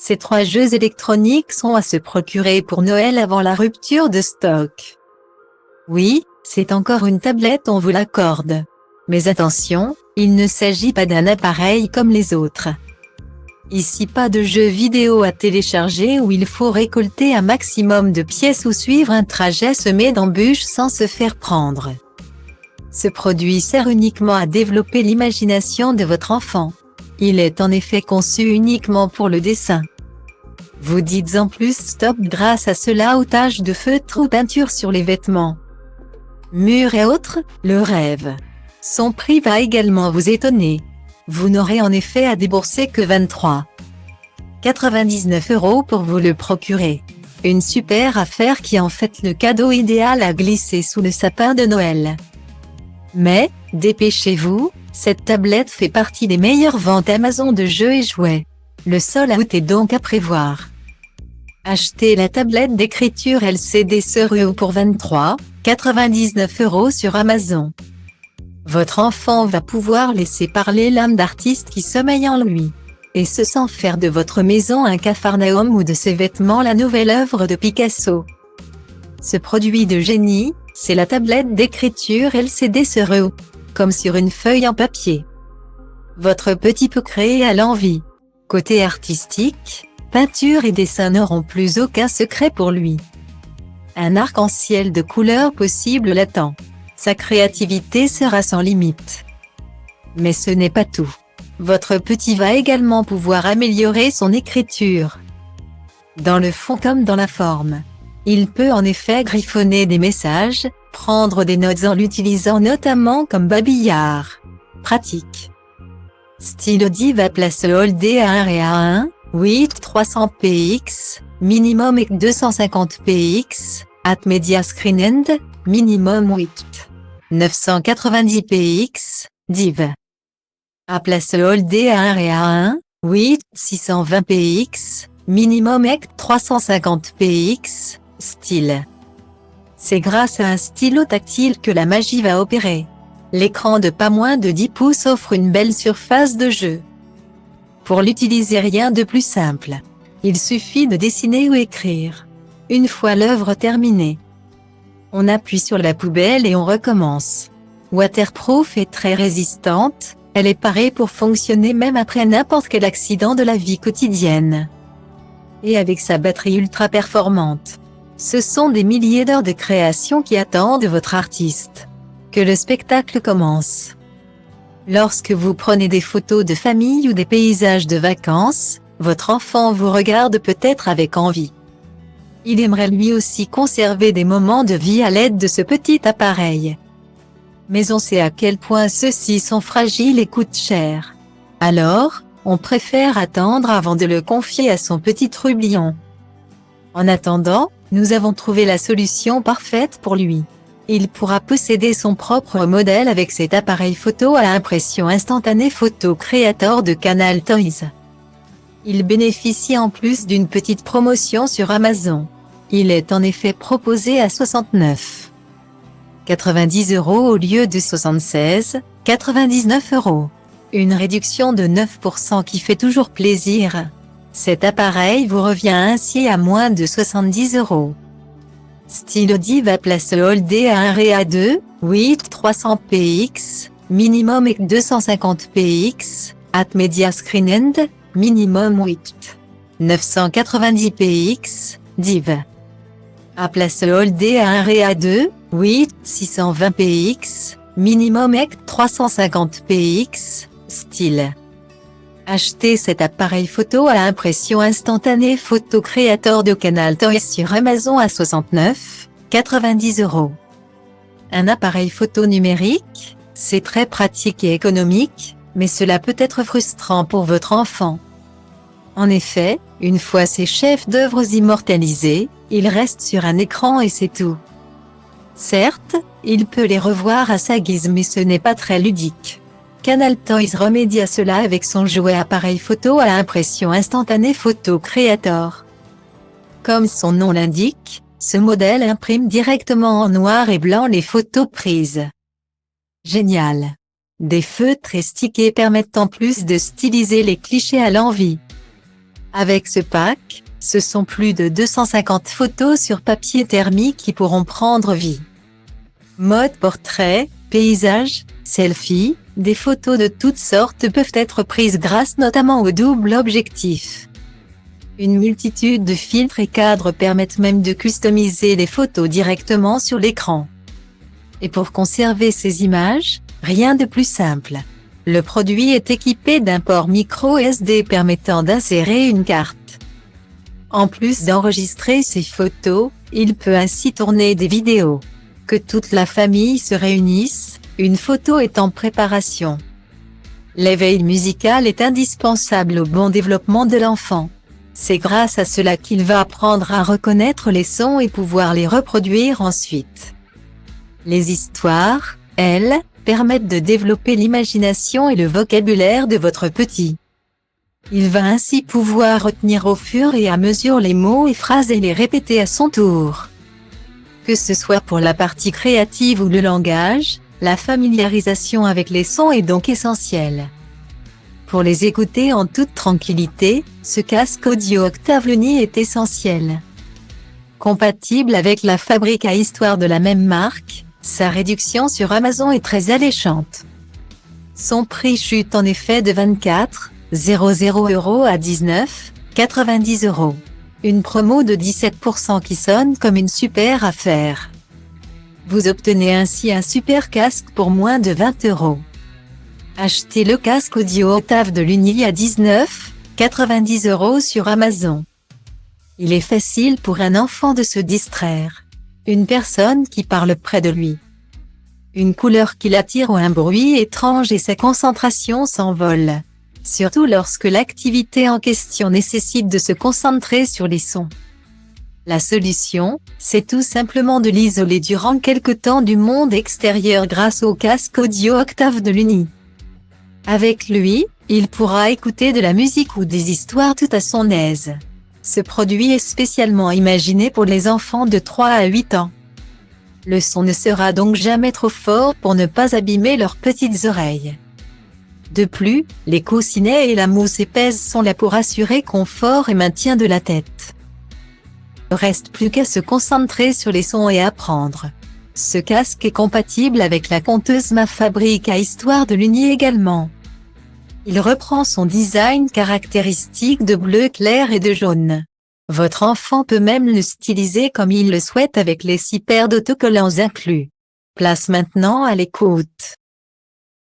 Ces 3 jeux électroniques sont à se procurer pour Noël avant la rupture de stock. Oui, c'est encore une tablette, on vous l'accorde. Mais attention, il ne s'agit pas d'un appareil comme les autres. Ici pas de jeux vidéo à télécharger où il faut récolter un maximum de pièces ou suivre un trajet semé d'embûches sans se faire prendre. Ce produit sert uniquement à développer l'imagination de votre enfant. Il est en effet conçu uniquement pour le dessin. Vous dites en plus stop grâce à cela aux taches de feutre ou peinture sur les vêtements, murs et autres, le rêve. Son prix va également vous étonner. Vous n'aurez en effet à débourser que 23,99 € pour vous le procurer. Une super affaire qui en fait le cadeau idéal à glisser sous le sapin de Noël. Mais, dépêchez-vous, cette tablette fait partie des meilleures ventes Amazon de jeux et jouets. Le seul out est donc à prévoir. Achetez la tablette d'écriture LCD Sureo pour 23,99 € sur Amazon. Votre enfant va pouvoir laisser parler l'âme d'artiste qui sommeille en lui. Et ce sans faire de votre maison un capharnaüm ou de ses vêtements la nouvelle œuvre de Picasso. Ce produit de génie, c'est la tablette d'écriture LCD Sureo, comme sur une feuille en papier. Votre petit peut créer à l'envie. Côté artistique, peinture et dessin n'auront plus aucun secret pour lui. Un arc-en-ciel de couleurs possibles l'attend. Sa créativité sera sans limite. Mais ce n'est pas tout. Votre petit va également pouvoir améliorer son écriture. Dans le fond comme dans la forme. Il peut en effet griffonner des messages, prendre des notes en l'utilisant notamment comme babillard. Pratique. Stylo Diva Place Hold A1 et A1, 300 px, minimum et 250 px, at Media Screen End, minimum 990 px, div. À Place Hold A1 et A1, 620 px, minimum et 350 px, style. C'est grâce à un stylo tactile que la magie va opérer. L'écran de pas moins de 10 pouces offre une belle surface de jeu. Pour l'utiliser, rien de plus simple. Il suffit de dessiner ou écrire. Une fois l'œuvre terminée, on appuie sur la poubelle et on recommence. Waterproof et très résistante, elle est parée pour fonctionner même après n'importe quel accident de la vie quotidienne. Et avec sa batterie ultra performante, ce sont des milliers d'heures de création qui attendent votre artiste. Que le spectacle commence. Lorsque vous prenez des photos de famille ou des paysages de vacances, votre enfant vous regarde peut-être avec envie. Il aimerait lui aussi conserver des moments de vie à l'aide de ce petit appareil. Mais on sait à quel point ceux-ci sont fragiles et coûtent cher. Alors, on préfère attendre avant de le confier à son petit trublion. En attendant, nous avons trouvé la solution parfaite pour lui. Il pourra posséder son propre modèle avec cet appareil photo à impression instantanée Photo Creator de Canal Toys. Il bénéficie en plus d'une petite promotion sur Amazon. Il est en effet proposé à 69,90 € au lieu de 76,99 €. Une réduction de 9% qui fait toujours plaisir. Cet appareil vous revient ainsi à moins de 70 €. Stylo Diva Place Hold A1 et A2, 300 px, minimum et 250 px, at Media Screen End, minimum 990 px, div. À Place Hold A1 et A2, 620 px, minimum et 350 px, style. Achetez cet appareil photo à impression instantanée Photo Creator de Canal Toys sur Amazon à 69,90 €. Un appareil photo numérique, c'est très pratique et économique, mais cela peut être frustrant pour votre enfant. En effet, une fois ces chefs-d'œuvre immortalisés, ils restent sur un écran et c'est tout. Certes, il peut les revoir à sa guise mais ce n'est pas très ludique. Canal Toys remédie à cela avec son jouet appareil photo à impression instantanée Photo Creator. Comme son nom l'indique, ce modèle imprime directement en noir et blanc les photos prises. Génial! Des feutres et stickers permettent en plus de styliser les clichés à l'envie. Avec ce pack, ce sont plus de 250 photos sur papier thermique qui pourront prendre vie. Mode portrait, paysage, selfie, des photos de toutes sortes peuvent être prises grâce notamment au double objectif. Une multitude de filtres et cadres permettent même de customiser les photos directement sur l'écran. Et pour conserver ces images, rien de plus simple. Le produit est équipé d'un port micro SD permettant d'insérer une carte. En plus d'enregistrer ses photos, il peut ainsi tourner des vidéos. Que toute la famille se réunisse, une photo est en préparation. L'éveil musical est indispensable au bon développement de l'enfant. C'est grâce à cela qu'il va apprendre à reconnaître les sons et pouvoir les reproduire ensuite. Les histoires, elles, permettent de développer l'imagination et le vocabulaire de votre petit. Il va ainsi pouvoir retenir au fur et à mesure les mots et phrases et les répéter à son tour. Que ce soit pour la partie créative ou le langage, la familiarisation avec les sons est donc essentielle. Pour les écouter en toute tranquillité, ce casque audio Octave Luni est essentiel. Compatible avec la fabrique à histoire de la même marque, sa réduction sur Amazon est très alléchante. Son prix chute en effet de 24,00 € à 19,90 €. Une promo de 17% qui sonne comme une super affaire. Vous obtenez ainsi un super casque pour moins de 20 €. Achetez le casque audio Octave de Luni à 19,90 € sur Amazon. Il est facile pour un enfant de se distraire. Une personne qui parle près de lui. Une couleur qui l'attire ou un bruit étrange et sa concentration s'envole. Surtout lorsque l'activité en question nécessite de se concentrer sur les sons. La solution, c'est tout simplement de l'isoler durant quelque temps du monde extérieur grâce au casque audio Octave de Luni. Avec lui, il pourra écouter de la musique ou des histoires tout à son aise. Ce produit est spécialement imaginé pour les enfants de 3 à 8 ans. Le son ne sera donc jamais trop fort pour ne pas abîmer leurs petites oreilles. De plus, les coussinets et la mousse épaisse sont là pour assurer confort et maintien de la tête. Il ne reste plus qu'à se concentrer sur les sons et apprendre. Ce casque est compatible avec la conteuse Ma Fabrique à histoire de Luni également. Il reprend son design caractéristique de bleu clair et de jaune. Votre enfant peut même le styliser comme il le souhaite avec les 6 paires d'autocollants inclus. Place maintenant à l'écoute.